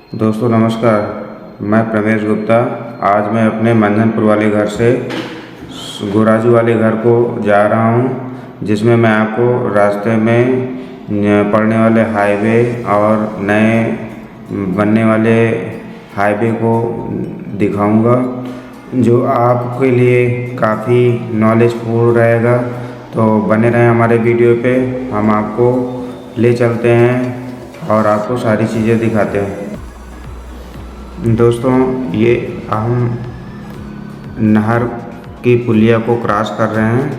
दोस्तों नमस्कार, मैं प्रमेश गुप्ता। आज मैं अपने मंझनपुर वाले घर से गोराजू वाले घर को जा रहा हूँ, जिसमें मैं आपको रास्ते में पड़ने वाले हाईवे और नए बनने वाले हाईवे को दिखाऊंगा, जो आपके लिए काफ़ी नॉलेजफुल रहेगा। तो बने रहें हमारे वीडियो पे, हम आपको ले चलते हैं और आपको सारी चीज़ें दिखाते हैं। दोस्तों, ये हम नहर की पुलिया को क्रॉस कर रहे हैं।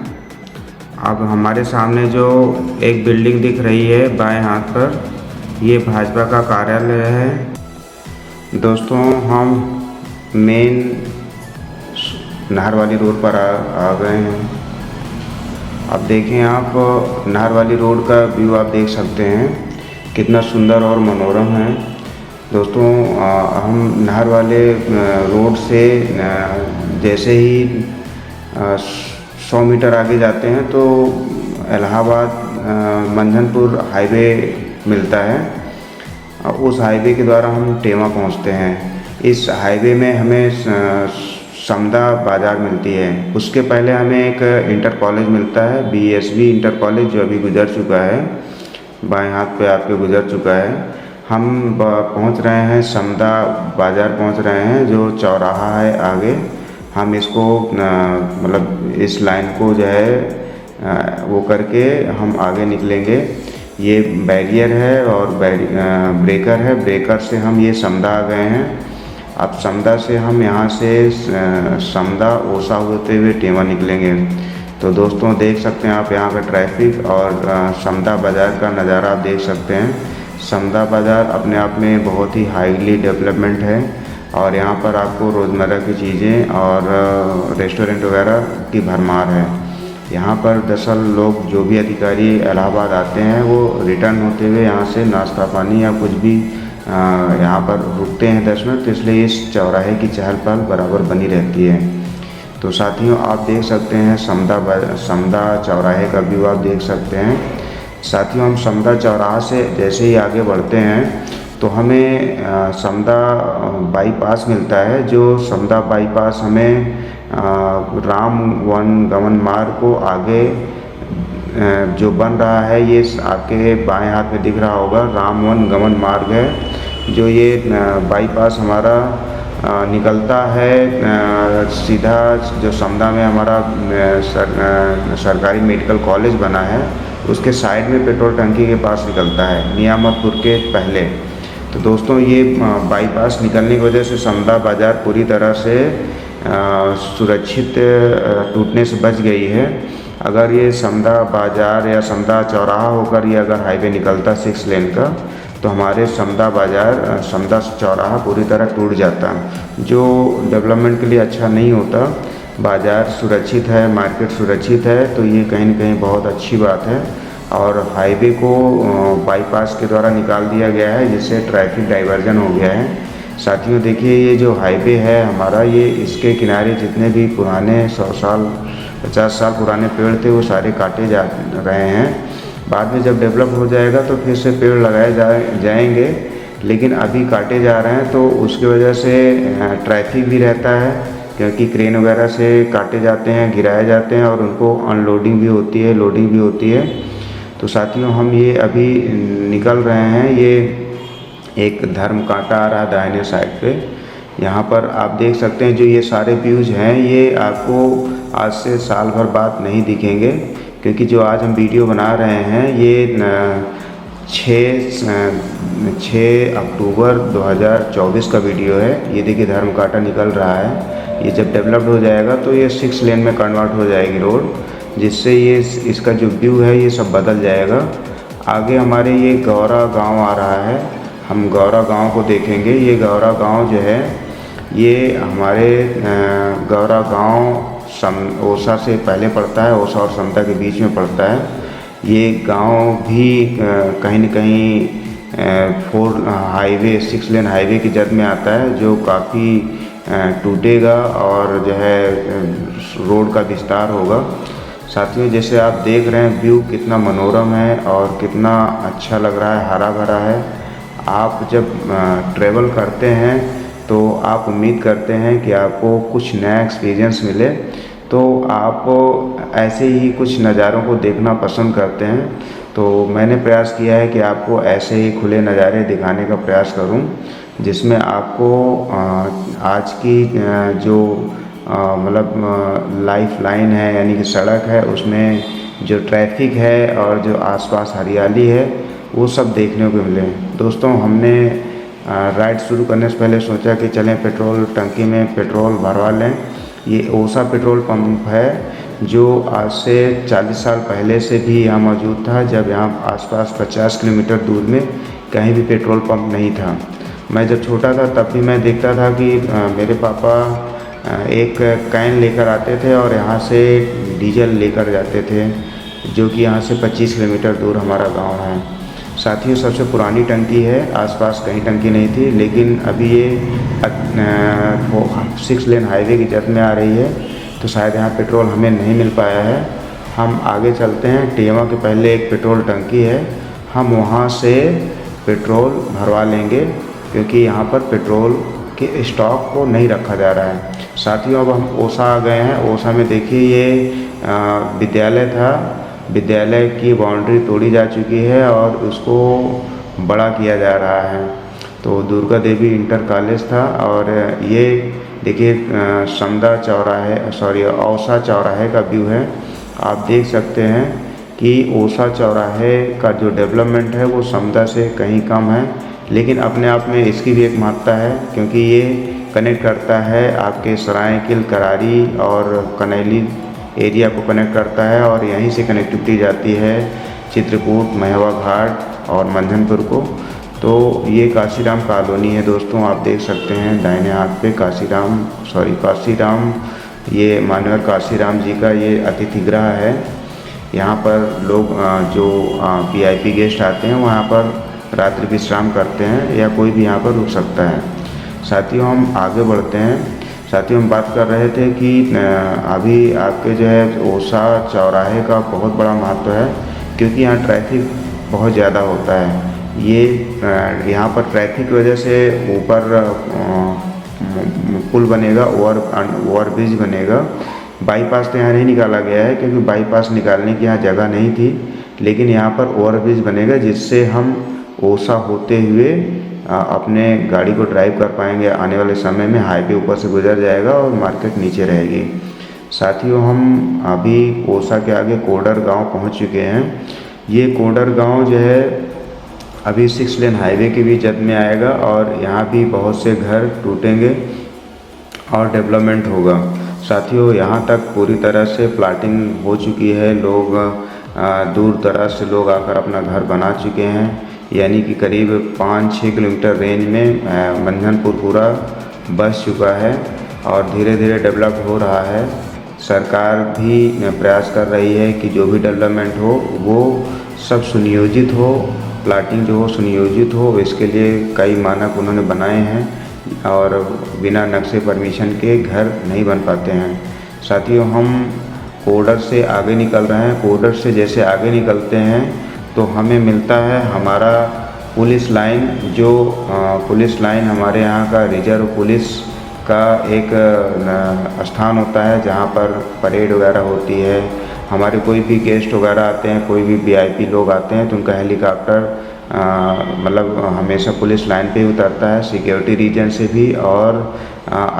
अब हमारे सामने जो एक बिल्डिंग दिख रही है बाएं हाथ पर, ये भाजपा का कार्यालय है। दोस्तों, हम मेन नहर वाली रोड पर आ गए हैं। अब देखें, आप नहर वाली रोड का व्यू आप देख सकते हैं, कितना सुंदर और मनोरम है। दोस्तों, हम नहर वाले रोड से जैसे ही 100 मीटर आगे जाते हैं तो इलाहाबाद मंझनपुर हाईवे मिलता है। उस हाईवे के द्वारा हम टेमा पहुंचते हैं। इस हाईवे में हमें समदा बाज़ार मिलती है। उसके पहले हमें एक इंटर कॉलेज मिलता है, BSV इंटर कॉलेज, जो अभी गुजर चुका है, बाएं हाथ पे आपके गुजर चुका है। हम पहुंच रहे हैं समदा बाज़ार पहुंच रहे हैं, जो चौराहा है आगे। हम इसको मतलब इस लाइन को जो है वो करके हम आगे निकलेंगे। ये बैरियर है और ब्रेकर है। ब्रेकर से हम ये समदा आ गए हैं। अब समदा से हम यहाँ से समदा ओसा होते हुए टेमा निकलेंगे। तो दोस्तों, देख सकते हैं आप यहाँ का ट्रैफिक और समदा बाज़ार का नज़ारा आप देख सकते हैं। समदा बाज़ार अपने आप में बहुत ही हाईली डेवलपमेंट है और यहाँ पर आपको रोज़मर्रा की चीज़ें और रेस्टोरेंट वगैरह की भरमार है। यहाँ पर दरअसल लोग, जो भी अधिकारी इलाहाबाद आते हैं, वो रिटर्न होते हुए यहाँ से नाश्ता पानी या कुछ भी यहाँ पर रुकते हैं 10 मिनट। तो इसलिए इस चौराहे की चहल पहल बराबर बनी रहती है। तो साथियों, आप देख सकते हैं समदा चौराहे का व्यू आप देख सकते हैं। साथियों, हम समदा चौराहा से जैसे ही आगे बढ़ते हैं तो हमें समदा बाईपास मिलता है। जो समदा बाईपास हमें राम वन गमन मार्ग को आगे जो बन रहा है, ये आपके बाएं हाथ में दिख रहा होगा, राम वन गमन मार्ग है। जो ये बाईपास हमारा निकलता है सीधा, जो समदा में हमारा सरकारी मेडिकल कॉलेज बना है, उसके साइड में पेट्रोल टंकी के पास निकलता है, नियामतपुर के पहले। तो दोस्तों, ये बाईपास निकलने की वजह से समदा बाज़ार पूरी तरह से सुरक्षित टूटने से बच गई है। अगर ये समदा बाज़ार या समदा चौराहा होकर ये अगर हाईवे निकलता 6 लेन का, तो हमारे समदा बाज़ार समदा चौराहा पूरी तरह टूट जाता, जो डेवलपमेंट के लिए अच्छा नहीं होता। बाज़ार सुरक्षित है, मार्केट सुरक्षित है, तो ये कहीं न कहीं बहुत अच्छी बात है। और हाईवे को बाईपास के द्वारा निकाल दिया गया है, जिससे ट्रैफिक डाइवर्जन हो गया है। साथियों, देखिए, ये जो हाईवे है हमारा, ये इसके किनारे जितने भी पुराने 100 साल 50 साल पुराने पेड़ थे, वो सारे काटे जा रहे हैं। बाद में जब डेवलप हो जाएगा तो फिर से पेड़ लगाए जाएंगे, लेकिन अभी काटे जा रहे हैं। तो उसकी वजह से ट्रैफिक भी रहता है, क्योंकि क्रेन वगैरह से काटे जाते हैं, गिराए जाते हैं और उनको अनलोडिंग भी होती है, लोडिंग भी होती है। तो साथियों, हम ये अभी निकल रहे हैं। ये एक धर्म कांटा आ रहा है दाहिने साइड पे। यहाँ पर आप देख सकते हैं, जो ये सारे व्यूज़ हैं, ये आपको आज से साल भर बाद नहीं दिखेंगे, क्योंकि जो आज हम वीडियो बना रहे हैं, ये 6 अक्टूबर 2024 का वीडियो है। ये देखिए, धर्म कांटा निकल रहा है। ये जब डेवलप्ड हो जाएगा तो ये 6 लेन में कन्वर्ट हो जाएगी रोड, जिससे ये इसका जो व्यू है ये सब बदल जाएगा। आगे हमारे ये गौरा गांव आ रहा है, हम गौरा गांव को देखेंगे। ये गौरा गांव जो है, ये हमारे गौरा गांव ओसा से पहले पड़ता है, ओसा और समदा के बीच में पड़ता है। ये गांव भी कहीं न कहीं 6 लेन हाईवे की जद में आता है, जो काफ़ी टूटेगा और जो है रोड का विस्तार होगा। साथियों, जैसे आप देख रहे हैं, व्यू कितना मनोरम है और कितना अच्छा लग रहा है, हरा भरा है। आप जब ट्रैवल करते हैं तो आप उम्मीद करते हैं कि आपको कुछ नया एक्सपीरियंस मिले, तो आप ऐसे ही कुछ नज़ारों को देखना पसंद करते हैं। तो मैंने प्रयास किया है कि आपको ऐसे ही खुले नज़ारे दिखाने का प्रयास करूं, जिसमें आपको आज की जो मतलब लाइफ लाइन है, यानी कि सड़क है, उसमें जो ट्रैफिक है और जो आसपास हरियाली है, वो सब देखने को मिले। दोस्तों, हमने राइड शुरू करने से पहले सोचा कि चलें पेट्रोल टंकी में पेट्रोल भरवा लें। ये ओसा पेट्रोल पंप है, जो आज से 40 साल पहले से भी यहाँ मौजूद था, जब यहाँ आसपास 50 किलोमीटर दूर में कहीं भी पेट्रोल पंप नहीं था। मैं जब छोटा था तब भी मैं देखता था कि मेरे पापा एक कैन लेकर आते थे और यहाँ से डीजल लेकर जाते थे, जो कि यहाँ से 25 किलोमीटर दूर हमारा गांव है। साथियों, सबसे पुरानी टंकी है, आसपास कहीं टंकी नहीं थी, लेकिन अभी ये 6 लेन हाईवे की जद में आ रही है, तो शायद यहाँ पेट्रोल हमें नहीं मिल पाया है। हम आगे चलते हैं। टेवा के पहले एक पेट्रोल टंकी है, हम वहाँ से पेट्रोल भरवा लेंगे, क्योंकि यहाँ पर पेट्रोल के स्टॉक को नहीं रखा जा रहा है। साथियों, अब हम ओसा आ गए हैं। ओसा में देखिए, ये विद्यालय था। विद्यालय की बाउंड्री तोड़ी जा चुकी है और उसको बड़ा किया जा रहा है। तो दुर्गा देवी इंटर कॉलेज था, और ये देखिए समदा चौराहे औसा चौराहे का व्यू है। आप देख सकते हैं कि ओसा चौराहे का जो डेवलपमेंट है वो समदा से कहीं कम है, लेकिन अपने आप में इसकी भी एक महत्ता है, क्योंकि ये कनेक्ट करता है आपके सरायकिल, करारी और कनैली एरिया को कनेक्ट करता है, और यहीं से कनेक्टिविटी जाती है चित्रकूट, महवा घाट और मंझनपुर को। तो ये काशीराम कॉलोनी है दोस्तों, आप देख सकते हैं दाहिने हाथ पे काशीराम, ये मानवर काशीराम जी का ये अतिथि गृह है। यहाँ पर लोग जो VIP गेस्ट आते हैं, वहाँ पर रात्रि विश्राम करते हैं, या कोई भी यहाँ पर रुक सकता है। साथियों, हम आगे बढ़ते हैं। साथियों, हम बात कर रहे थे कि अभी आपके जो है ओसा चौराहे का बहुत बड़ा महत्व है, क्योंकि यहाँ ट्रैफिक बहुत ज़्यादा होता है। ये यहाँ पर ट्रैफिक की वजह से ऊपर पुल बनेगा, ओवर ब्रिज बनेगा। बाईपास तो यहाँ नहीं निकाला गया है, क्योंकि बाईपास निकालने की यहाँ जगह नहीं थी, लेकिन यहाँ पर ओवर ब्रिज बनेगा, जिससे हम ओसा होते हुए अपने गाड़ी को ड्राइव कर पाएंगे। आने वाले समय में हाईवे ऊपर से गुजर जाएगा और मार्केट नीचे रहेगी। साथियों, हम अभी ओसा के आगे कोडर गांव पहुंच चुके हैं। ये कोडर गांव जो है अभी 6 लेन हाईवे के भी जद में आएगा, और यहाँ भी बहुत से घर टूटेंगे और डेवलपमेंट होगा। साथियों, यहाँ तक पूरी तरह से प्लाटिंग हो चुकी है। लोग दूर दराज से लोग आकर अपना घर बना चुके हैं, यानी कि करीब 5-6 किलोमीटर रेंज में मंझनपुर पूरा बस चुका है और धीरे धीरे डेवलप हो रहा है। सरकार भी प्रयास कर रही है कि जो भी डेवलपमेंट हो वो सब सुनियोजित हो, प्लाटिंग जो हो सुनियोजित हो। इसके लिए कई मानक उन्होंने बनाए हैं, और बिना नक्शे परमिशन के घर नहीं बन पाते हैं। साथियों, हम कोडर से आगे निकल रहे हैं। कोडर से जैसे आगे निकलते हैं तो हमें मिलता है हमारा पुलिस लाइन, जो पुलिस लाइन हमारे यहाँ का रिजर्व पुलिस का एक स्थान होता है, जहाँ पर परेड वगैरह होती है। हमारे कोई भी गेस्ट वगैरह आते हैं, कोई भी VIP लोग आते हैं, तो उनका हेलीकॉप्टर मतलब हमेशा पुलिस लाइन पे ही उतरता है, सिक्योरिटी रीजन से भी, और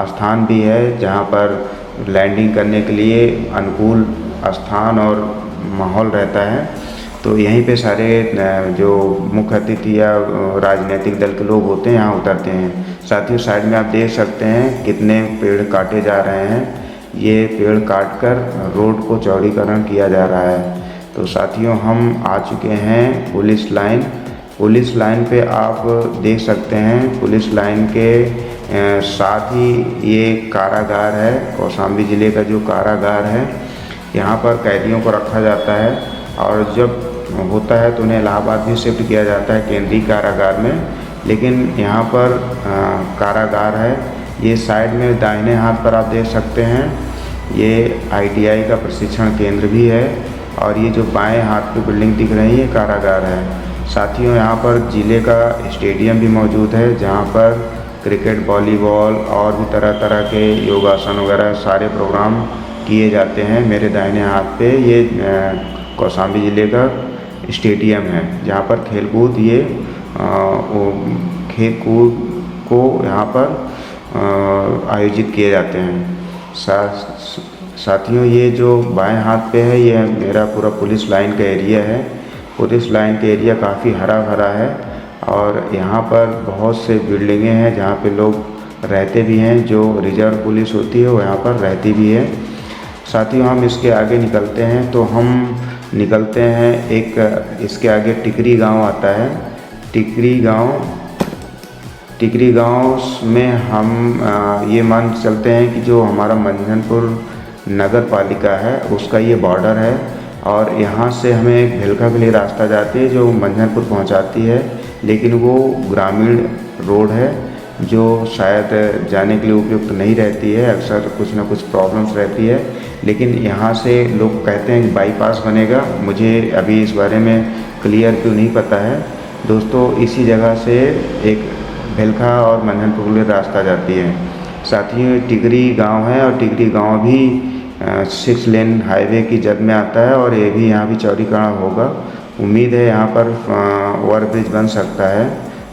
स्थान भी है जहाँ पर लैंडिंग करने के लिए अनुकूल स्थान और माहौल रहता है। तो यहीं पे सारे जो मुख्य अतिथि या राजनीतिक दल के लोग होते हैं यहाँ उतरते हैं। साथियों, साइड में आप देख सकते हैं कितने पेड़ काटे जा रहे हैं। ये पेड़ काटकर रोड को चौड़ीकरण किया जा रहा है। तो साथियों, हम आ चुके हैं पुलिस लाइन। पुलिस लाइन पे आप देख सकते हैं, पुलिस लाइन के साथ ही ये कारागार है, कौशाम्बी ज़िले का जो कारागार है। यहाँ पर कैदियों को रखा जाता है, और जब होता है तो उन्हें इलाहाबाद भी शिफ्ट किया जाता है केंद्रीय कारागार में। लेकिन यहाँ पर कारागार है। ये साइड में दाहिने हाथ पर आप देख सकते हैं, ये ITI का प्रशिक्षण केंद्र भी है, और ये जो बाएं हाथ की बिल्डिंग दिख रही है कारागार है। साथियों यहाँ पर ज़िले का स्टेडियम भी मौजूद है, जहाँ पर क्रिकेट, वॉलीबॉल और भी तरह तरह के योगासन वगैरह सारे प्रोग्राम किए जाते हैं। मेरे दाहिने हाथ पे ये कौशाम्बी ज़िले का स्टेडियम है, जहाँ पर खेलकूद खेल कूद को यहाँ पर आयोजित किए जाते हैं। साथियों ये जो बाएं हाथ पे है, ये मेरा पूरा पुलिस लाइन का एरिया है। पुलिस लाइन का एरिया काफ़ी हरा भरा है और यहाँ पर बहुत से बिल्डिंगें हैं जहाँ पे लोग रहते भी हैं। जो रिजर्व पुलिस होती है वो यहाँ पर रहती भी है। साथियों हम इसके आगे निकलते हैं तो हम निकलते हैं इसके आगे टिकरी गांव आता है। टिकरी गांव में हम ये मान चलते हैं कि जो हमारा मंझनपुर नगर पालिका है उसका ये बॉर्डर है और यहाँ से हमें एक भेलखा के लिए रास्ता जाती है जो मंझनपुर पहुँचाती है, लेकिन वो ग्रामीण रोड है जो शायद जाने के लिए उपयुक्त नहीं रहती है। अक्सर कुछ ना कुछ प्रॉब्लम्स रहती है, लेकिन यहाँ से लोग कहते हैं कि बाईपास बनेगा। मुझे अभी इस बारे में क्लियर क्यों नहीं पता है। दोस्तों इसी जगह से एक भेलखा और मंझनपुर के लिए रास्ता जाती है। साथियों टिकरी गांव है और टिकरी गांव भी 6 लेन हाईवे की जद में आता है और ये भी यहाँ भी चौड़ीकरण होगा। उम्मीद है यहाँ पर ओवरब्रिज बन सकता है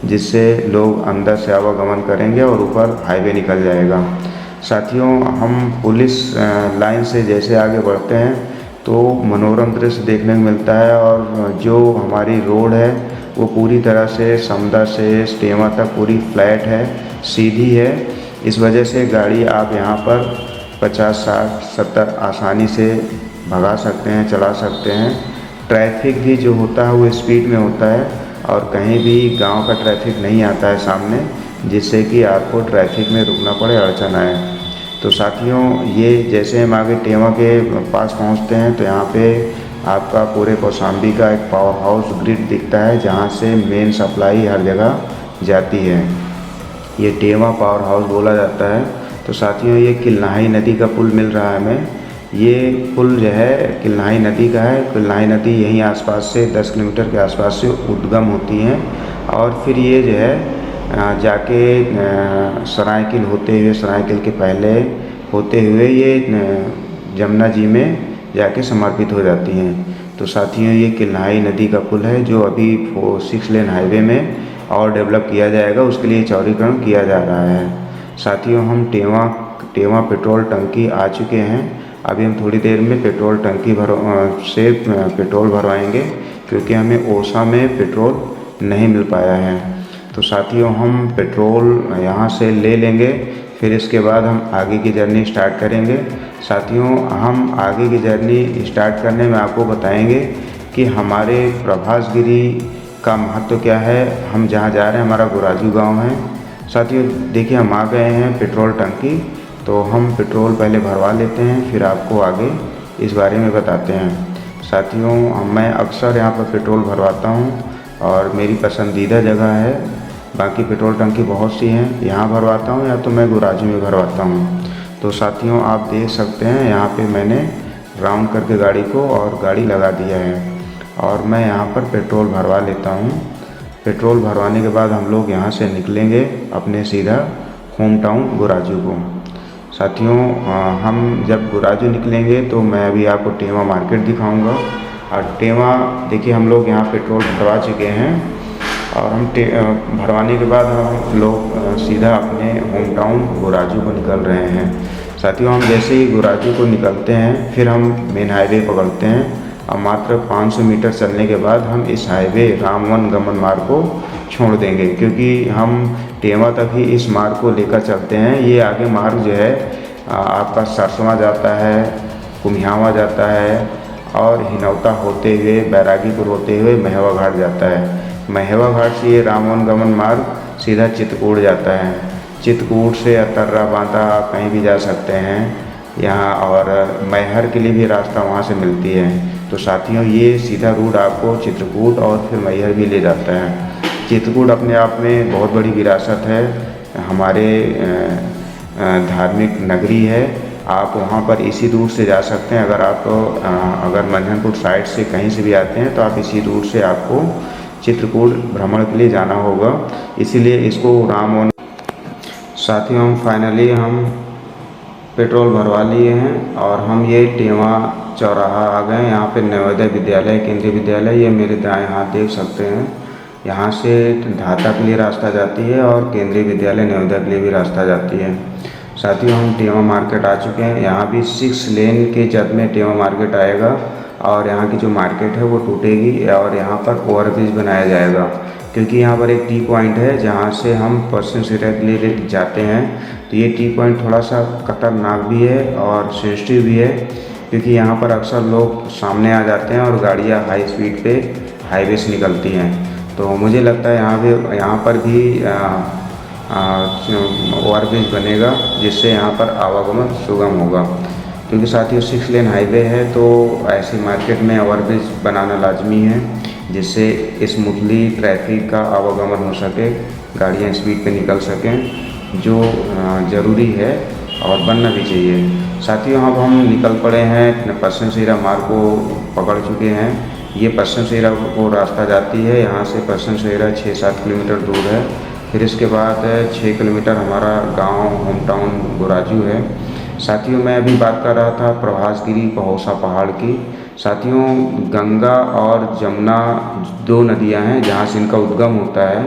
जिससे लोग अंदर से आवागमन करेंगे और ऊपर हाईवे निकल जाएगा। साथियों हम पुलिस लाइन से जैसे आगे बढ़ते हैं तो मनोरम दृश्य देखने को मिलता है और जो हमारी रोड है वो पूरी तरह से समदा से टेमा तक पूरी फ्लैट है, सीधी है। इस वजह से गाड़ी आप यहाँ पर 50, 60, 70 आसानी से भगा सकते हैं, चला सकते हैं। ट्रैफिक भी जो होता है वो स्पीड में होता है और कहीं भी गांव का ट्रैफिक नहीं आता है सामने, जिससे कि आपको ट्रैफिक में रुकना पड़े, अड़चन आए। तो साथियों ये जैसे हम आगे टेमा के पास पहुंचते हैं तो यहाँ पे आपका पूरे कौशाम्बी का एक पावर हाउस ग्रिड दिखता है जहाँ से मेन सप्लाई हर जगह जाती है। ये टेमा पावर हाउस बोला जाता है। तो साथियों ये किलनाही नदी का पुल मिल रहा है हमें। ये पुल जो है किलनाही नदी का है। किलनाही नदी यहीं आसपास से 10 किलोमीटर के आसपास से उद्गम होती हैं और फिर ये जो है जाके सरायकिल होते हुए, सरायकिल के पहले होते हुए ये जमुना जी में जाके समर्पित हो जाती हैं। तो साथियों ये किलनाही नदी का पुल है जो अभी 6 लेन हाईवे में और डेवलप किया जाएगा, उसके लिए चौड़ीकरण किया जा रहा है। साथियों हम टेमा पेट्रोल टंकी आ चुके हैं। अभी हम थोड़ी देर में पेट्रोल टंकी से पेट्रोल भरवाएंगे क्योंकि हमें ओसा में पेट्रोल नहीं मिल पाया है। तो साथियों हम पेट्रोल यहाँ से ले लेंगे, फिर इसके बाद हम आगे की जर्नी स्टार्ट करेंगे। साथियों हम आगे की जर्नी स्टार्ट करने में आपको बताएंगे कि हमारे प्रभासगिरी का महत्व क्या है। हम जहाँ जा रहे हैं हमारा गुराजू गांव है। साथियों देखिए हम आ गए हैं पेट्रोल टंकी, तो हम पेट्रोल पहले भरवा लेते हैं फिर आपको आगे इस बारे में बताते हैं। साथियों मैं अक्सर यहाँ पर पेट्रोल भरवाता हूँ और मेरी पसंदीदा जगह है। बाकी पेट्रोल टंकी बहुत सी हैं, यहाँ भरवाता हूँ या तो मैं गुराजू में भरवाता हूँ। तो साथियों आप देख सकते हैं यहाँ पे मैंने राउंड करके गाड़ी को और गाड़ी लगा दिया है और मैं यहाँ पर पेट्रोल भरवा लेता हूँ। पेट्रोल भरवाने के बाद हम लोग यहाँ से निकलेंगे अपने सीधा होम टाउन गुराजू को। साथियों हम जब गुराजू निकलेंगे तो मैं अभी आपको टेमा मार्केट दिखाऊंगा। और टेमा देखिए हम लोग यहाँ पेट्रोल भरवा चुके हैं और हम भरवाने के बाद हम लोग सीधा अपने होम टाउन गुराजू को निकल रहे हैं। साथियों हम जैसे ही गुराजू को निकलते हैं फिर हम मेन हाईवे पकड़ते हैं और मात्र 500 मीटर चलने के बाद हम इस हाईवे रामवन गमन मार्ग को छोड़ देंगे, क्योंकि हम टेमा तक ही इस मार्ग को लेकर चलते हैं। ये आगे मार्ग जो है आपका सरसवा जाता है, कुम्हियावा जाता है और हिनौता होते हुए, बैरागीपुर होते हुए महेवा घाट जाता है। महेवा घाट से ये रामवन गमन मार्ग सीधा चित्रकूट जाता है। चित्रकूट से अतर्रा बांदा आप कहीं भी जा सकते हैं यहाँ, और मैहर के लिए भी रास्ता वहाँ से मिलती है। तो साथियों ये सीधा रूट आपको चित्रकूट और फिर मैहर भी ले जाता है। चित्रकूट अपने आप में बहुत बड़ी विरासत है, हमारे धार्मिक नगरी है। आप वहाँ पर इसी रूट से जा सकते हैं। अगर मंझनपुर साइड से कहीं से भी आते हैं तो आप इसी रूट से आपको चित्रकूट भ्रमण के लिए जाना होगा, इसीलिए इसको रामवन। साथियों फाइनली हम पेट्रोल भरवा लिए हैं और हम ये टेवा चौराहा आ गए। यहाँ पे नवोदय विद्यालय, केंद्रीय विद्यालय, ये मेरे दाएं हाथ देख सकते हैं। यहाँ से ढाका के लिए रास्ता जाती है और केंद्रीय विद्यालय नवोदय के लिए भी रास्ता जाती है। साथियों हम टेवा मार्केट आ चुके हैं। यहाँ भी 6 लेन के जब में टेवा मार्केट आएगा और यहाँ की जो मार्केट है वो टूटेगी और यहाँ पर ओवरब्रिज बनाया जाएगा, क्योंकि यहाँ पर एक टी पॉइंट है जहाँ से हम पश्चिम सिरा के लिए जाते हैं। तो ये टी पॉइंट थोड़ा सा खतरनाक भी है और सेंसिटिव भी है, क्योंकि यहाँ पर अक्सर लोग सामने आ जाते हैं और गाड़ियाँ हाई स्पीड पे हाईवे से निकलती हैं। तो मुझे लगता है यहाँ पर भी ओवरब्रिज बनेगा, जिससे यहाँ पर आवागमन सुगम होगा, क्योंकि साथियों 6 लेन हाईवे है तो ऐसी मार्केट में ओवरब्रिज बनाना लाजमी है, जिससे स्मूथली ट्रैफिक का आवागमन हो सके, गाड़ियाँ स्पीड पे निकल सकें, जो ज़रूरी है और बनना भी चाहिए। साथियों अब हम निकल पड़े हैं, पश्चिम सिरा मार्ग को पकड़ चुके हैं। ये पश्चिम सिरा को रास्ता जाती है, यहाँ से पश्चिम सिरा 6-7 किलोमीटर दूर है। फिर इसके बाद 6 किलोमीटर हमारा गांव होम टाउन गोराजू है। साथियों मैं अभी बात कर रहा था प्रभासगिरी पहोसा पहाड़ की। साथियों गंगा और जमुना 2 नदियां हैं जहां से इनका उद्गम होता है।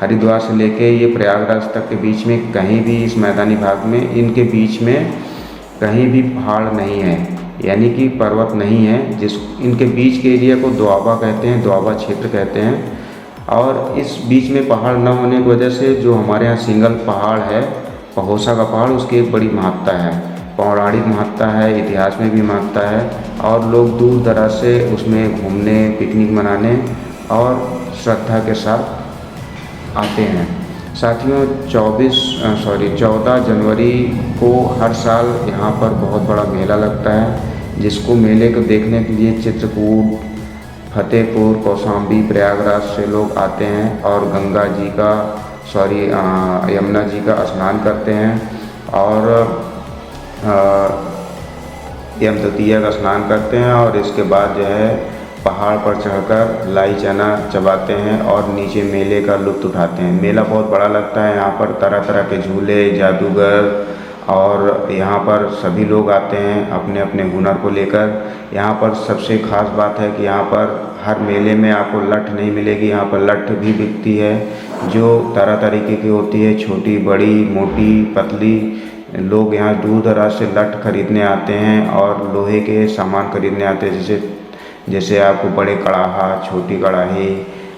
हरिद्वार से लेके ये प्रयागराज तक के बीच में कहीं भी इस मैदानी भाग में इनके बीच में कहीं भी पहाड़ नहीं है, यानी कि पर्वत नहीं है। जिस इनके बीच के एरिया को दोआबा कहते हैं, दोआबा क्षेत्र कहते हैं। और इस बीच में पहाड़ न होने की वजह से जो हमारे यहाँ सिंगल पहाड़ है पहोसा का पहाड़, उसकी एक बड़ी महत्ता है, पौराणिक महत्ता है, इतिहास में भी महत्ता है और लोग दूर दराज से उसमें घूमने, पिकनिक मनाने और श्रद्धा के साथ आते हैं। साथियों 14 जनवरी को हर साल यहाँ पर बहुत बड़ा मेला लगता है, जिसको मेले को देखने के लिए चित्रकूट, फतेहपुर, कौशाम्बी, प्रयागराज से लोग आते हैं और गंगा जी का यमुना जी का स्नान करते हैं और यम द्वितीया का स्नान करते हैं और इसके बाद जो है पहाड़ पर चढ़कर लाई चना चबाते हैं और नीचे मेले का लुत्फ़ उठाते हैं। मेला बहुत बड़ा लगता है, यहाँ पर तरह तरह के झूले, जादूगर और यहाँ पर सभी लोग आते हैं अपने अपने हुनर को लेकर। यहाँ पर सबसे ख़ास बात है कि यहाँ पर हर मेले में आपको लठ नहीं मिलेगी, यहाँ पर लठ भी बिकती है जो तरह तरीके की होती है, छोटी, बड़ी, मोटी, पतली। लोग यहाँ दूर दराज से लठ खरीदने आते हैं और लोहे के सामान खरीदने आते हैं, जैसे आपको बड़े कड़ाहा, छोटी कड़ाही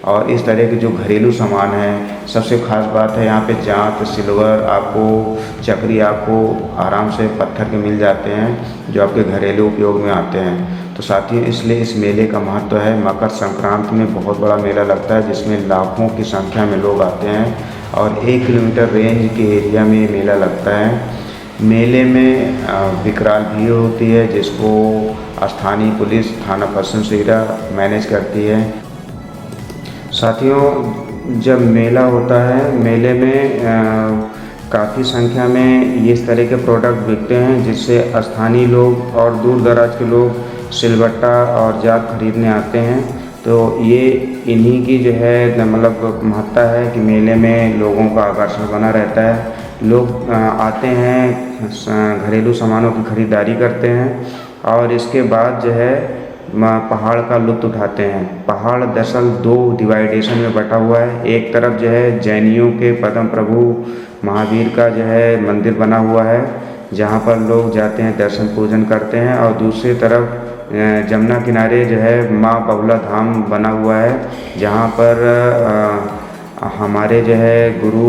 और इस तरह के जो घरेलू सामान हैं। सबसे ख़ास बात है यहाँ पे जांत, सिल्वर, आपको चक्री आपको आराम से पत्थर के मिल जाते हैं जो आपके घरेलू उपयोग में आते हैं। तो साथियों इसलिए इस मेले का महत्व है। मकर संक्रांति में बहुत बड़ा मेला लगता है जिसमें लाखों की संख्या में लोग आते हैं और 1 किलोमीटर रेंज के एरिया में मेला लगता है। मेले में विकराल भीड़ होती है जिसको स्थानीय पुलिस थाना पश्चिम सिरा मैनेज करती है। साथियों जब मेला होता है, मेले में काफ़ी संख्या में इस तरह के प्रोडक्ट बिकते हैं जिससे स्थानीय लोग और दूर दराज के लोग सिलबट्टा और जात खरीदने आते हैं। तो ये इन्हीं की जो है मतलब महत्ता है कि मेले में लोगों का आकर्षण बना रहता है। लोग आते हैं, घरेलू सामानों की खरीदारी करते हैं और इसके बाद जो है पहाड़ का लुत्फ़ उठाते हैं। पहाड़ दरअसल 2 डिवाइडेशन में बटा हुआ है। एक तरफ जो है जैनियों के परम प्रभु महावीर का जो है मंदिर बना हुआ है जहाँ पर लोग जाते हैं, दर्शन पूजन करते हैं, और दूसरी तरफ जमुना किनारे जो है माँ बहुला धाम बना हुआ है जहाँ पर हमारे जो है गुरु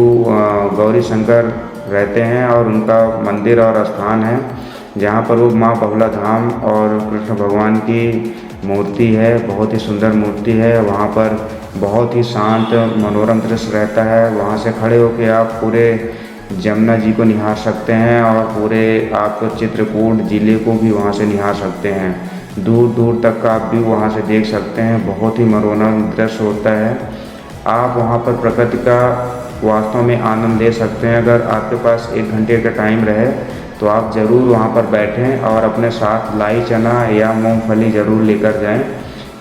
गौरी शंकर रहते हैं और उनका मंदिर और स्थान है जहाँ पर वो माँ बहुला धाम और कृष्ण भगवान की मूर्ति है, बहुत ही सुंदर मूर्ति है। वहाँ पर बहुत ही शांत मनोरम दृश्य रहता है। वहाँ से खड़े होकर आप पूरे जमुना जी को निहार सकते हैं और पूरे आप चित्रकूट ज़िले को भी वहाँ से निहार सकते हैं। दूर दूर तक का आप भी वहाँ से देख सकते हैं। बहुत ही मनोरम दृश्य होता है। आप वहाँ पर प्रकृति का वास्तव में आनंद ले सकते हैं। अगर आपके पास 1 घंटे का टाइम रहे तो आप ज़रूर वहाँ पर बैठें और अपने साथ लाई चना या मूंगफली ज़रूर लेकर जाएं,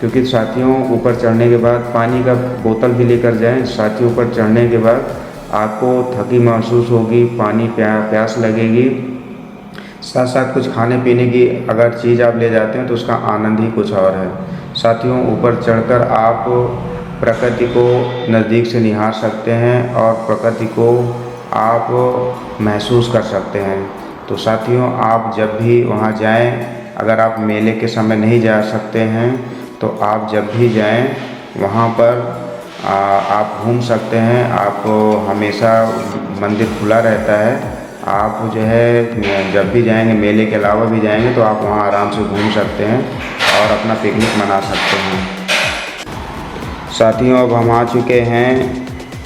क्योंकि साथियों ऊपर चढ़ने के बाद पानी का बोतल भी लेकर जाएं। साथियों ऊपर चढ़ने के बाद आपको थकी महसूस होगी, पानी प्यास लगेगी, साथ साथ कुछ खाने पीने की अगर चीज़ आप ले जाते हैं तो उसका आनंद ही कुछ और है। साथियों ऊपर चढ़कर आप प्रकृति को नज़दीक से निहार सकते हैं और प्रकृति को आप महसूस कर सकते हैं। तो साथियों आप जब भी वहाँ जाएं, अगर आप मेले के समय नहीं जा सकते हैं तो आप जब भी जाएं वहाँ पर आप घूम सकते हैं। आप हमेशा मंदिर खुला रहता है। आप जो है जब भी जाएंगे, मेले के अलावा भी जाएंगे तो आप वहाँ आराम से घूम सकते हैं और अपना पिकनिक मना सकते हैं। साथियों अब हम आ चुके हैं,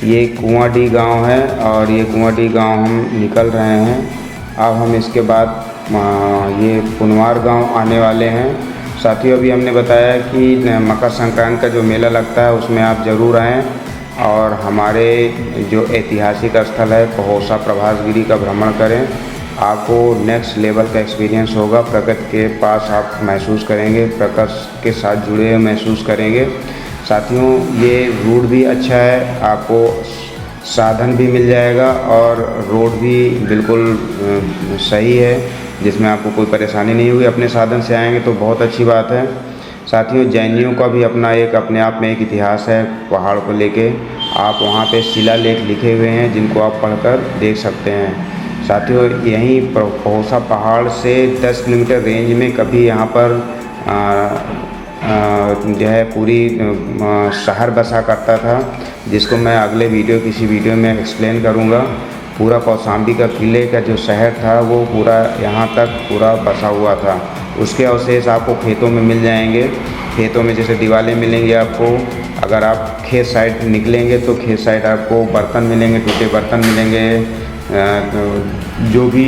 ये कुआंडी गांव है और ये कुआंडी गांव हम निकल रहे हैं। अब हम इसके बाद ये पुनवार गांव आने वाले हैं। साथियों अभी हमने बताया कि मकर संक्रांति का जो मेला लगता है उसमें आप ज़रूर आएँ और हमारे जो ऐतिहासिक स्थल है पहोसा प्रभासगिरी का भ्रमण करें। आपको नेक्स्ट लेवल का एक्सपीरियंस होगा। प्रकृति के पास आप महसूस करेंगे, प्रकृति के साथ जुड़े हुए महसूस करेंगे। साथियों ये रूट भी अच्छा है, आपको साधन भी मिल जाएगा और रोड भी बिल्कुल सही है, जिसमें आपको कोई परेशानी नहीं होगी। अपने साधन से आएंगे तो बहुत अच्छी बात है। साथियों जैनियों का भी अपने आप में एक इतिहास है पहाड़ को लेके। आप वहाँ पे शिलालेख लिखे हुए हैं जिनको आप पढ़कर देख सकते हैं। साथियों यहीं पहोसा पहाड़ से 10 किलोमीटर रेंज में कभी यहाँ पर जो है पूरी शहर बसा करता था, जिसको मैं अगले किसी वीडियो में एक्सप्लेन करूँगा। पूरा कौशाम्बी का किले का जो शहर था वो पूरा यहाँ तक पूरा बसा हुआ था। उसके अवशेष आपको खेतों में मिल जाएंगे। खेतों में जैसे दीवारें मिलेंगी आपको। अगर आप खेत साइड निकलेंगे तो खेत साइड आपको बर्तन मिलेंगे, टूटे बर्तन मिलेंगे। जो भी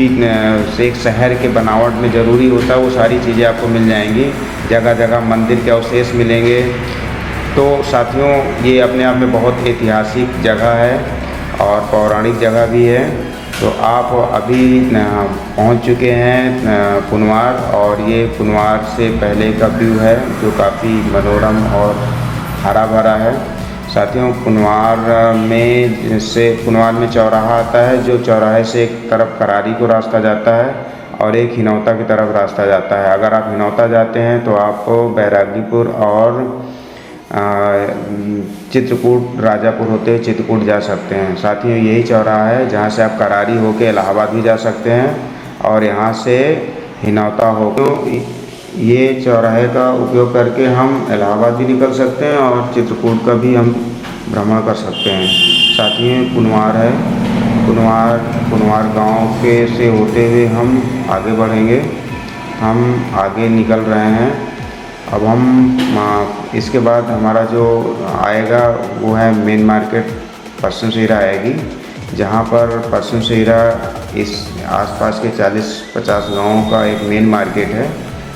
एक शहर के बनावट में ज़रूरी होता है वो सारी चीज़ें आपको मिल जाएंगी। जगह जगह मंदिर के अवशेष मिलेंगे। तो साथियों ये अपने आप में बहुत ऐतिहासिक जगह है और पौराणिक जगह भी है। तो आप अभी पहुंच चुके हैं पुनवार, और ये पुनवार से पहले का व्यू है जो काफ़ी मनोरम और हरा भरा है। साथियों पुनवार में चौराहा आता है, जो चौराहे से एक तरफ करारी को रास्ता जाता है और एक हिनौता की तरफ रास्ता जाता है। अगर आप हिनौता जाते हैं तो आप बैरागीपुर और चित्रकूट राजापुर होते हुए चित्रकूट जा सकते हैं। साथियों यही चौराहा है जहाँ से आप करारी होकर इलाहाबाद भी जा सकते हैं और यहाँ से हिनौता हो। तो ये चौराहे का उपयोग करके हम इलाहाबाद भी निकल सकते हैं और चित्रकूट का भी हम भ्रमण कर सकते हैं। साथियों पुनवार है, पुनवार गांव के से होते हुए हम आगे बढ़ेंगे। हम आगे निकल रहे हैं। अब हम इसके बाद हमारा जो आएगा वो है मेन मार्केट पश्चिम सिरा आएगी, जहाँ पर पश्चिम सिरा इस आसपास के 40-50 गाँवों का एक मेन मार्केट है,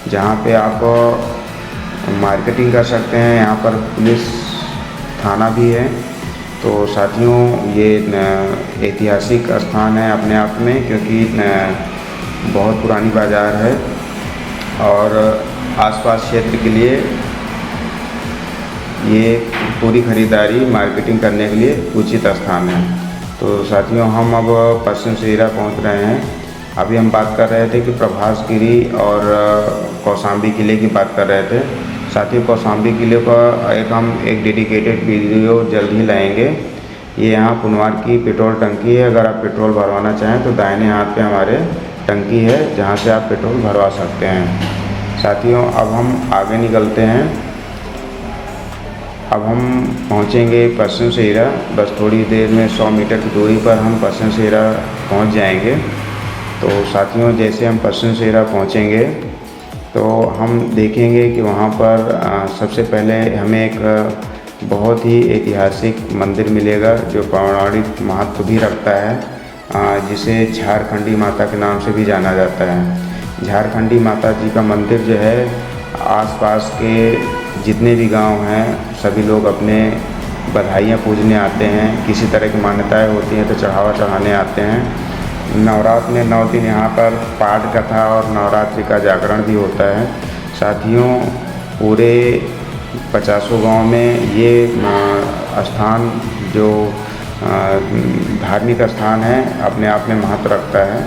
जहाँ पे आप मार्केटिंग कर सकते हैं। यहाँ पर पुलिस थाना भी है। तो साथियों ये ऐतिहासिक स्थान है अपने आप में, क्योंकि बहुत पुरानी बाज़ार है और आसपास क्षेत्र के लिए ये पूरी ख़रीदारी मार्केटिंग करने के लिए उचित स्थान है। तो साथियों हम अब पश्चिम सिरा पहुंच रहे हैं। अभी हम बात कर रहे थे कि प्रभासगिरी और कौशाम्बी किले की बात कर रहे थे। साथियों कौशाम्बी किले का हम एक डेडिकेटेड वीडियो जल्द ही लाएंगे। ये यहाँ पुनवार की पेट्रोल टंकी है। अगर आप पेट्रोल भरवाना चाहें तो दाहिने हाथ पे हमारे टंकी है, जहाँ से आप पेट्रोल भरवा सकते हैं। साथियों अब हम आगे निकलते हैं। अब हम पहुँचेंगे पश्चिम सिरा। बस थोड़ी देर में 100 मीटर की दूरी पर हम पश्चिम सिरा पहुँच जाएंगे। तो साथियों जैसे हम पश्चिम सिरा पहुँचेंगे तो हम देखेंगे कि वहाँ पर सबसे पहले हमें एक बहुत ही ऐतिहासिक मंदिर मिलेगा जो पौराणिक महत्व भी रखता है, जिसे झारखंडी माता के नाम से भी जाना जाता है। झारखंडी माता जी का मंदिर जो है आसपास के जितने भी गांव हैं सभी लोग अपने बधाइयाँ पूजने आते हैं। किसी तरह की मान्यताएं होती हैं तो चढ़ावा चढ़ाने आते हैं। नवरात्र में 9 दिन यहाँ पर पाठ कथा और नवरात्रि का जागरण भी होता है। साथियों पूरे 50 गांव में ये स्थान जो धार्मिक स्थान है अपने आप में महत्व रखता है।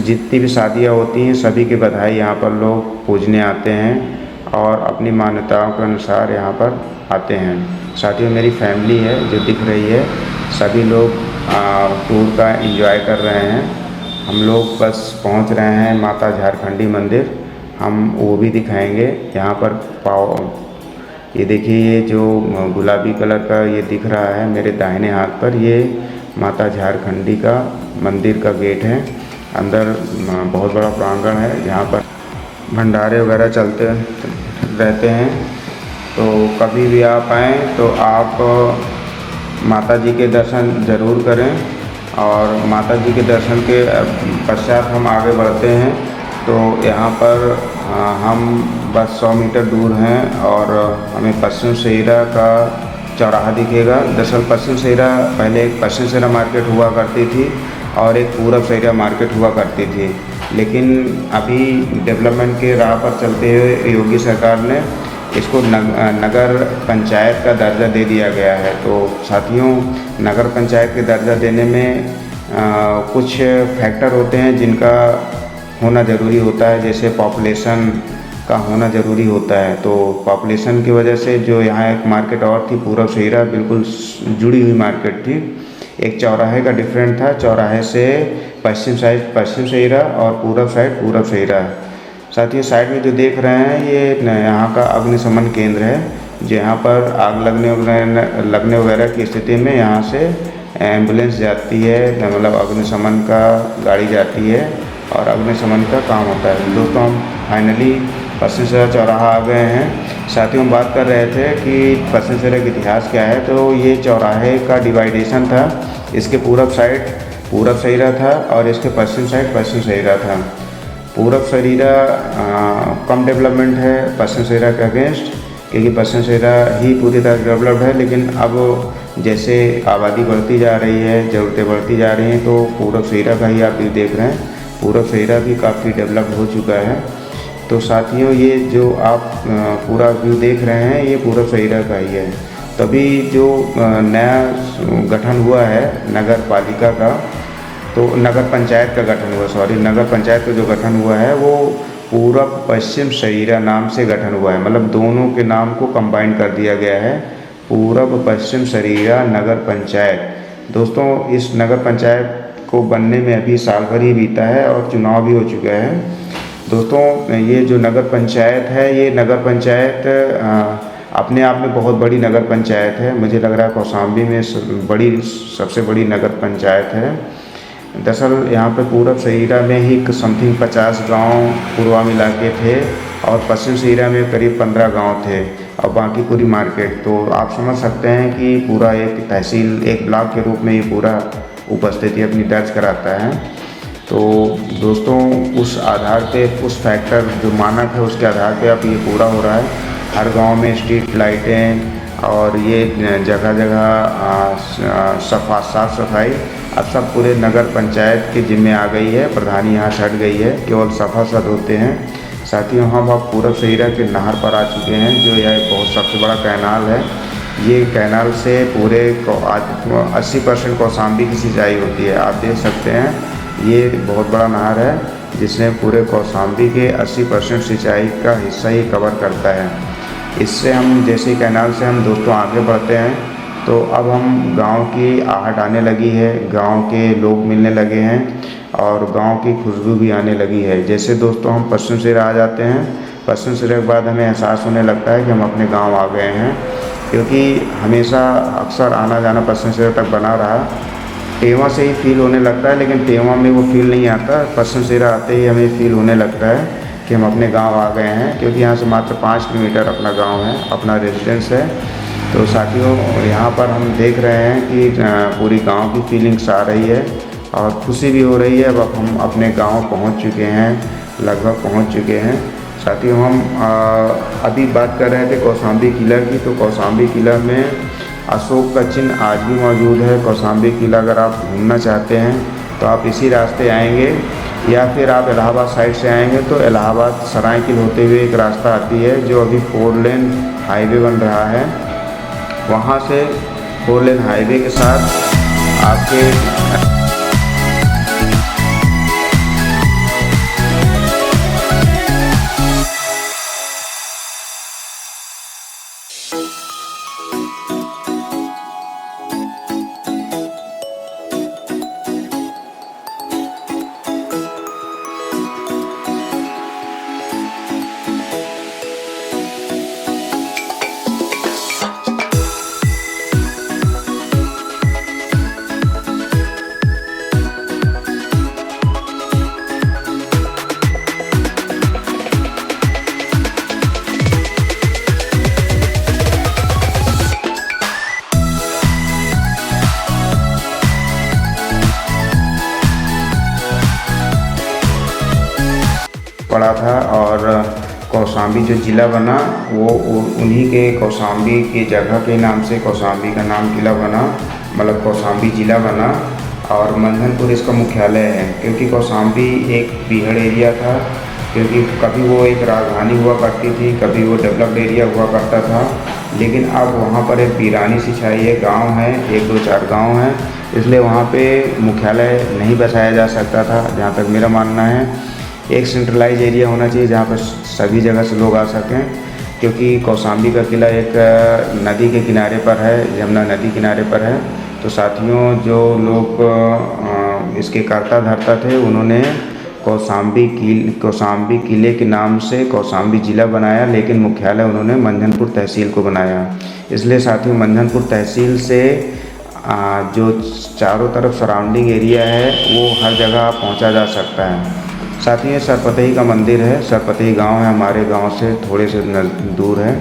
जितनी भी शादियाँ होती हैं सभी की बधाई यहाँ पर लोग पूजने आते हैं और अपनी मान्यताओं के अनुसार यहाँ पर आते हैं। साथियों, मेरी फैमिली है जो दिख रही है, सभी लोग टूर का एंजॉय कर रहे हैं। हम लोग बस पहुँच रहे हैं माता झारखंडी मंदिर, हम वो भी दिखाएंगे। यहाँ पर ये देखिए, ये जो गुलाबी कलर का ये दिख रहा है मेरे दाहिने हाथ पर, ये माता झारखंडी का मंदिर का गेट है। अंदर बहुत बड़ा प्रांगण है जहाँ पर भंडारे वगैरह चलते रहते हैं। तो कभी भी आप आएँ तो आप माता जी के दर्शन ज़रूर करें। और माता जी के दर्शन के पश्चात हम आगे बढ़ते हैं तो यहाँ पर हम बस 100 मीटर दूर हैं और हमें पश्चिम सहीरा का चौराहा दिखेगा। दरअसल पश्चिम सहीरा पहले एक पश्चिम सहीरा मार्केट हुआ करती थी और एक पूरब सहीरा मार्केट हुआ करती थी, लेकिन अभी डेवलपमेंट के राह पर चलते हुए योगी सरकार ने इसको नगर पंचायत का दर्जा दे दिया गया है। तो साथियों, नगर पंचायत के दर्जा देने में कुछ फैक्टर होते हैं जिनका होना ज़रूरी होता है, जैसे पॉपुलेशन का होना ज़रूरी होता है। तो पॉपुलेशन की वजह से जो यहाँ एक मार्केट और थी पूरब सहीरा, बिल्कुल जुड़ी हुई मार्केट थी, एक चौराहे का डिफरेंट था। चौराहे से पश्चिम साइड पश्चिम सहीरा और पूरब साइड पूरब सहीरा। साथ ही साइड में जो देख रहे हैं ये यहाँ का अग्निशमन केंद्र है, जहाँ पर आग लगने वगैरह की स्थिति में यहाँ से एम्बुलेंस जाती है, मतलब अग्निशमन का गाड़ी जाती है और अग्निशमन का काम होता है। दोस्तों, हम फाइनली पश्चिम सहीरा चौराहा आ गए हैं। साथियों, हम बात कर रहे थे कि पश्चिम सहीरा का इतिहास क्या है। तो ये चौराहे का डिवाइडेशन था, इसके पूरब साइड पूरब सहीरा था और इसके पश्चिम साइड पश्चिम सहीरा था। पूरब सहीरा कम डेवलपमेंट है पश्चिम सहीरा के अगेंस्ट, क्योंकि पश्चिम सहीरा ही पूरी तरह डेवलप्ड है। लेकिन अब जैसे आबादी बढ़ती जा रही है, ज़रूरतें बढ़ती जा रही हैं, तो पूरब सहीरा का ही आप व्यू देख रहे हैं। पूरब सहीरा भी काफ़ी डेवलप हो चुका है। तो साथियों, ये जो आप पूरा व्यू देख रहे हैं ये पूरब सहीरा का ही है। तभी जो नया गठन हुआ है नगर पालिका का, तो नगर पंचायत का गठन हुआ, नगर पंचायत का जो गठन हुआ है वो पूरब पश्चिम सहीरा नाम से गठन हुआ है। मतलब दोनों के नाम को कंबाइन कर दिया गया है, पूरब पश्चिम सहीरा नगर पंचायत। दोस्तों, इस नगर पंचायत को बनने में अभी साल भर ही बीता है और चुनाव भी हो चुका है। दोस्तों, ये जो नगर पंचायत है, ये नगर पंचायत अपने आप में बहुत बड़ी नगर पंचायत है। मुझे लग रहा है कौशाम्बी में सबसे बड़ी नगर पंचायत है। दरअसल यहाँ पे पूरब सहीरा में ही समथिंग 50 गांव पूर्वा मिला के थे और पश्चिम सहीरा में करीब 15 गांव थे और बाकी पूरी मार्केट। तो आप समझ सकते हैं कि पूरा एक तहसील, एक ब्लॉक के रूप में ये पूरा उपस्थिति अपनी दर्ज कराता है। तो दोस्तों, उस आधार पे, उस फैक्टर जो मानक है उसके आधार पे अब ये पूरा हो रहा है। हर गांव में स्ट्रीट लाइटें और ये जगह जगह साफ़ सफाई अब सब पूरे नगर पंचायत के जिम्मे आ गई है। प्रधानी यहाँ से हट गई है, केवल सभासद होते हैं। साथियों, हम अब पूरब सहीरा के नहर पर आ चुके हैं, जो यह बहुत सबसे बड़ा कैनाल है। ये कैनाल से पूरे 80% कौशाम्बी की सिंचाई होती है। आप देख सकते हैं, ये बहुत बड़ा नहर है जिसने पूरे कौशाम्बी के 80% सिंचाई का हिस्सा ही कवर करता है। इससे हम जैसे कैनाल से हम दोस्तों आगे बढ़ते हैं तो अब हम गांव की आहट आने लगी है, गांव के लोग मिलने लगे हैं और गांव की खुशबू भी आने लगी है। जैसे दोस्तों हम पश्चिम सहीरा आ जाते हैं, पश्चिम सहीरा के बाद हमें एहसास होने लगता है कि हम अपने गाँव आ गए हैं, क्योंकि हमेशा अक्सर आना जाना पश्चिम सहीरा तक बना रहा। टेवा से ही फील होने लगता है, लेकिन टेवा में वो फील नहीं आता। पश्चिम सहीरा आते ही हमें फील होने लगता है कि हम अपने गांव आ गए हैं, क्योंकि यहाँ से मात्र 5 किलोमीटर अपना गांव है, अपना रेजिडेंस है। तो साथियों, यहाँ पर हम देख रहे हैं कि पूरी गांव की फीलिंग्स आ रही है और खुशी भी हो रही है। अब हम अपने गांव पहुँच चुके हैं, लगभग पहुँच चुके हैं। साथियों, हम अभी बात कर रहे थे कौशाम्बी किला की। तो कौशाम्बी किला में अशोक का चिन्ह आज भी मौजूद है। कौशाम्बी किला अगर आप घूमना चाहते हैं तो आप इसी रास्ते आएंगे या फिर आप इलाहाबाद साइड से आएंगे तो इलाहाबाद सरायकील होते हुए एक रास्ता आती है जो अभी 4 लेन हाईवे बन रहा है। वहाँ से 4 लेन हाईवे के साथ आपके पड़ा था और कौशाम्बी जो ज़िला बना वो उन्हीं के कौशाम्बी की जगह के नाम से कौशाम्बी का नाम किला बना, मतलब कौशाम्बी ज़िला बना। और मंझनपुर इसका मुख्यालय है क्योंकि कौशाम्बी एक बीहड़ एरिया था, क्योंकि कभी वो एक राजधानी हुआ करती थी, कभी वो डेवलप्ड एरिया हुआ करता था। लेकिन अब वहाँ पर एक वीरानी सी छाई है, गाँव है, 1-2-4 गाँव हैं, इसलिए वहाँ पे मुख्यालय नहीं बसाया जा सकता था। जहाँ तक मेरा मानना है एक सेंट्रलाइज एरिया होना चाहिए जहाँ पर सभी जगह से लोग आ सकें, क्योंकि कौशाम्बी का किला एक नदी के किनारे पर है, यमुना नदी किनारे पर है। तो साथियों, जो लोग इसके कर्ता धर्ता थे उन्होंने कौशाम्बी किले के नाम से कौशाम्बी ज़िला बनाया, लेकिन मुख्यालय उन्होंने मंझनपुर तहसील को बनाया। इसलिए साथियों, मंझनपुर तहसील से जो चारों तरफ सराउंडिंग एरिया है वो हर जगह पहुँचा जा सकता है। साथ ही ये सरपतही का मंदिर है। सरपतही गांव है, हमारे गांव से थोड़े से दूर है।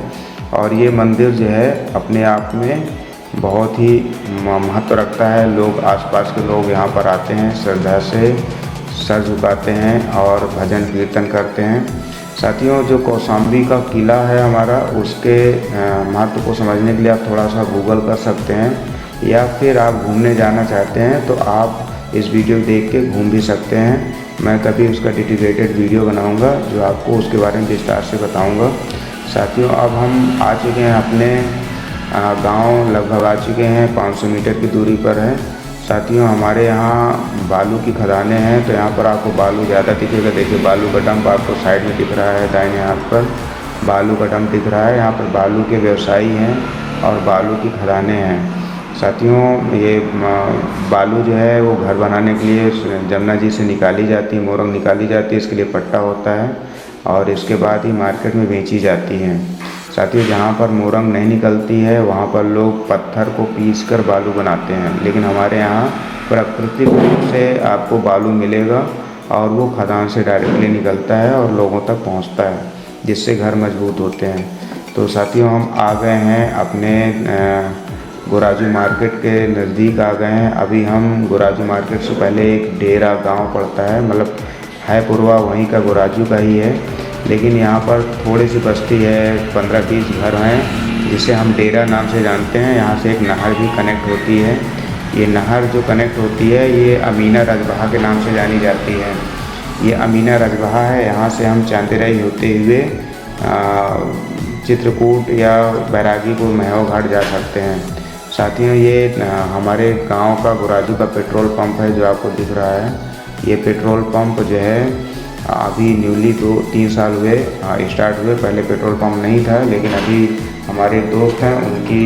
और ये मंदिर जो है अपने आप में बहुत ही महत्व रखता है। लोग, आसपास के लोग यहाँ पर आते हैं, श्रद्धा से सर झुकाते हैं और भजन कीर्तन करते हैं। साथियों, जो कौशाम्बी का किला है हमारा, उसके महत्व को समझने के लिए आप थोड़ा सा गूगल कर सकते हैं, या फिर आप घूमने जाना चाहते हैं तो आप इस वीडियो देख के घूम भी सकते हैं। मैं कभी उसका डेडिकेटेड वीडियो बनाऊंगा जो आपको उसके बारे में विस्तार से बताऊंगा। साथियों, अब हम आ चुके हैं अपने गांव, लगभग आ चुके हैं, 500 मीटर की दूरी पर है। साथियों, हमारे यहाँ बालू की खदानें हैं, तो यहाँ पर आपको बालू ज़्यादा दिखेगा। देखिए, बालू का डंप आपको साइड में दिख रहा है, दाहिने हाथ पर बालू का डंप दिख रहा है। यहाँ पर बालू के व्यवसायी हैं और बालू की खदानें हैं। साथियों, ये बालू जो है वो घर बनाने के लिए जमुना जी से निकाली जाती है, मोरंग निकाली जाती है, इसके लिए पट्टा होता है और इसके बाद ही मार्केट में बेची जाती है। साथियों, जहाँ पर मोरंग नहीं निकलती है वहाँ पर लोग पत्थर को पीसकर बालू बनाते हैं, लेकिन हमारे यहाँ प्राकृतिक रूप से आपको बालू मिलेगा और वो खदान से डायरेक्टली निकलता है और लोगों तक पहुँचता है, जिससे घर मजबूत होते हैं। तो साथियों, हम आ गए हैं अपने गोराजू मार्केट के नज़दीक आ गए हैं। अभी हम गोराजू मार्केट से पहले एक डेरा गांव पड़ता है, मतलब है पुरवा वहीं का, गोराजू का ही है, लेकिन यहाँ पर थोड़ी सी बस्ती है, 15-20 घर हैं, जिसे हम डेरा नाम से जानते हैं। यहाँ से एक नहर भी कनेक्ट होती है। ये नहर जो कनेक्ट होती है ये अमीना रजबहा के नाम से जानी जाती है। ये अमीना रजबहा है। यहाँ से हम चांदेराई होते हुए चित्रकूट या बैरागीपुर महव घाट जा सकते हैं। साथियों, ये हमारे गांव का गोराजू का पेट्रोल पंप है जो आपको दिख रहा है। ये पेट्रोल पंप जो है अभी न्यूली 2-3 साल हुए स्टार्ट हुए। पहले पेट्रोल पंप नहीं था, लेकिन अभी हमारे दोस्त हैं उनकी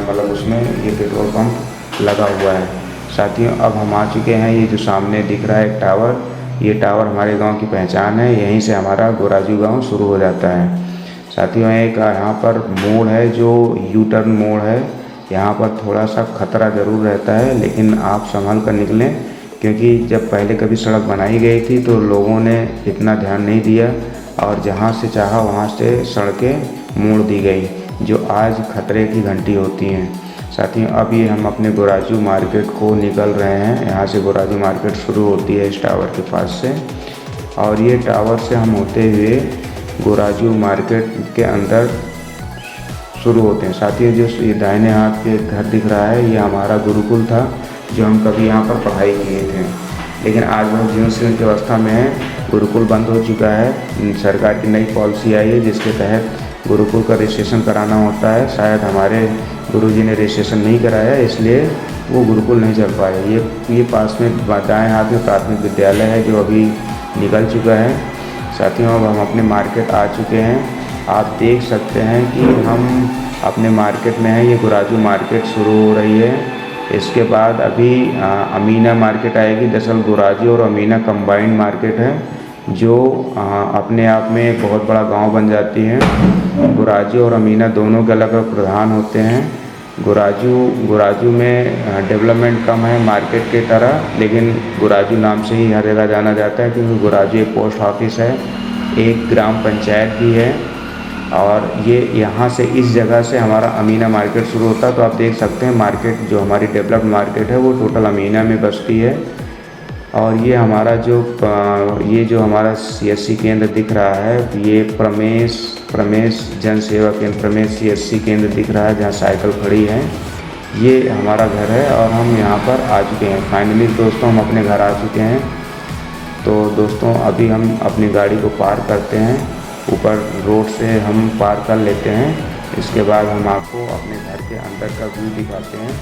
मतलब उसमें ये पेट्रोल पंप लगा हुआ है। साथियों, अब हम आ चुके हैं, ये जो सामने दिख रहा है एक टावर, ये टावर हमारे गांव की पहचान है। यहीं से हमारा गोराजू गांव शुरू हो जाता है। साथियों, एक यहाँ पर मोड़ है जो यू टर्न मोड़ है। यहाँ पर थोड़ा सा खतरा ज़रूर रहता है, लेकिन आप संभल कर निकलें, क्योंकि जब पहले कभी सड़क बनाई गई थी तो लोगों ने इतना ध्यान नहीं दिया और जहाँ से चाहा वहाँ से सड़कें मोड़ दी गई, जो आज खतरे की घंटी होती हैं। साथियों, अभी हम अपने गोराजू मार्केट को निकल रहे हैं। यहाँ से गोराजू मार्केट शुरू होती है इस टावर के पास से, और ये टावर से हम होते हुए गोराजू मार्केट के अंदर शुरू होते हैं। साथियों, जो ये दाहिने हाथ पे घर दिख रहा है, ये हमारा गुरुकुल था, जो हम कभी यहाँ पर पढ़ाई किए थे। लेकिन आज बहुत जीर्ण शीर्ण की अवस्था में है। गुरुकुल बंद हो चुका है। सरकार की नई पॉलिसी आई है जिसके तहत गुरुकुल का रजिस्ट्रेशन कराना होता है। शायद हमारे गुरुजी ने रजिस्ट्रेशन नहीं कराया, इसलिए वो गुरुकुल नहीं चल पाए। ये पास में दाएँ हाथ में प्राथमिक विद्यालय है जो अभी निकल चुका है। साथियों, अब हम अपने मार्केट आ चुके हैं। आप देख सकते हैं कि हम अपने मार्केट में हैं। ये गुराजू मार्केट शुरू हो रही है। इसके बाद अभी अमीना मार्केट आएगी। दरअसल गुराजू और अमीना कंबाइंड मार्केट है जो अपने आप में एक बहुत बड़ा गांव बन जाती है। गुराजू और अमीना दोनों के अलग अलग प्रधान होते हैं। गुराजू में डेवलपमेंट कम है मार्केट के तरह, लेकिन गुराजू नाम से ही हर जगह जाना जाता है क्योंकि गुराजू एक पोस्ट ऑफिस है, एक ग्राम पंचायत भी है। और ये यहाँ से इस जगह से हमारा अमीना मार्केट शुरू होता है। तो आप देख सकते हैं मार्केट जो हमारी डेवलप्ड मार्केट है वो टोटल अमीना में बसती है। और ये हमारा जो हमारा CSC केंद्र दिख रहा है, ये प्रमेश जन सेवा केंद्र, प्रमेश CSC केंद्र दिख रहा है जहाँ साइकिल खड़ी है। ये हमारा घर है और हम यहाँ पर आ चुके हैं। फाइनली दोस्तों हम अपने घर आ चुके हैं। तो दोस्तों अभी हम अपनी गाड़ी को पार करते हैं, ऊपर रोड से हम पार कर लेते हैं। इसके बाद हम आपको अपने घर के अंदर का व्यू दिखाते हैं।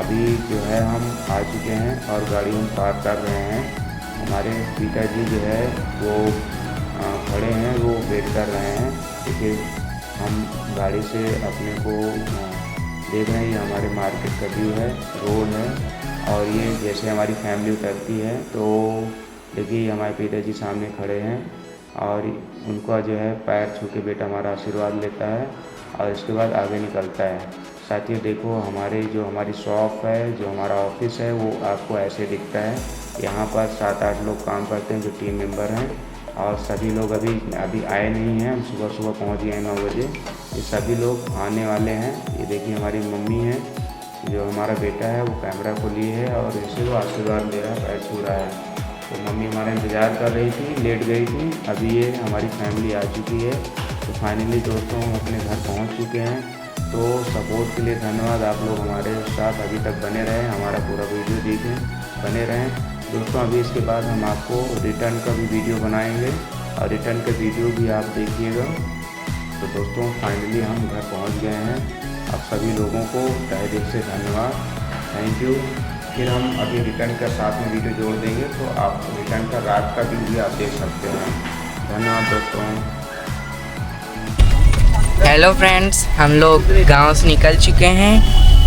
अभी जो है हम आ चुके हैं और गाड़ी हम पार कर रहे हैं। हमारे पिताजी जो है वो खड़े हैं, वो वेट कर रहे हैं। देखिए हम गाड़ी से अपने को देख रहे हैं। ये हमारे मार्केट का व्यू है, रोड है। और ये जैसे हमारी फैमिली उतरती है तो देखिए हमारे पिताजी सामने खड़े हैं और उनका जो है पैर छू के बेटा हमारा आशीर्वाद लेता है और इसके बाद आगे निकलता है। साथियों देखो हमारी शॉप है, जो हमारा ऑफिस है वो आपको ऐसे दिखता है। यहाँ पर 7-8 लोग काम करते हैं जो टीम मेंबर हैं और सभी लोग अभी आए नहीं हैं। हम सुबह पहुँच गए 9 बजे। ये सभी लोग आने वाले हैं। ये देखिए हमारी मम्मी है, जो हमारा बेटा है वो कैमरा को लिए है और इसे वो आशीर्वाद ले रहा है, पैर छू रहा है। तो मम्मी हमारा इंतज़ार कर रही थी, लेट गई थी। अभी ये हमारी फैमिली आ चुकी है। तो फाइनली दोस्तों हम अपने घर पहुंच चुके हैं। तो सपोर्ट के लिए धन्यवाद। आप लोग हमारे साथ अभी तक बने रहें, हमारा पूरा वीडियो देखें, बने रहें दोस्तों। अभी इसके बाद हम आपको रिटर्न का भी वीडियो बनाएंगे और रिटर्न का वीडियो भी आप देखिएगा। तो दोस्तों फाइनली हम घर पहुँच गए हैं। आप सभी लोगों को तहे दिल से धन्यवाद, थैंक यू। फिर हम अभी रिटर्न का साथ में वीडियो जोड़ देंगे तो आप रिटर्न का रात का व्यू भी आप देख सकते हैं। धन्यवाद दोस्तों। हेलो फ्रेंड्स, हम लोग गांव से निकल चुके हैं।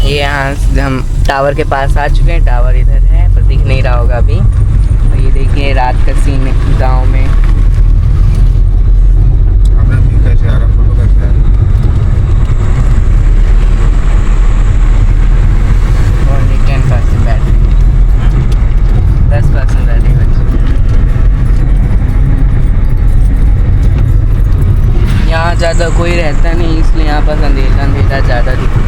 ये यहाँ से हम टावर के पास आ चुके हैं। टावर इधर है पर दिख नहीं रहा होगा अभी। तो ये देखिए रात का सीन गांव में। कैसे आ रहा फोटो, कैसे आ रहा? ओनली 10% बैटरी, 10% बैटरी बची। यहाँ ज़्यादा कोई रहता नहीं, इसलिए यहाँ पर अंधेरा ज़्यादा दिखता है।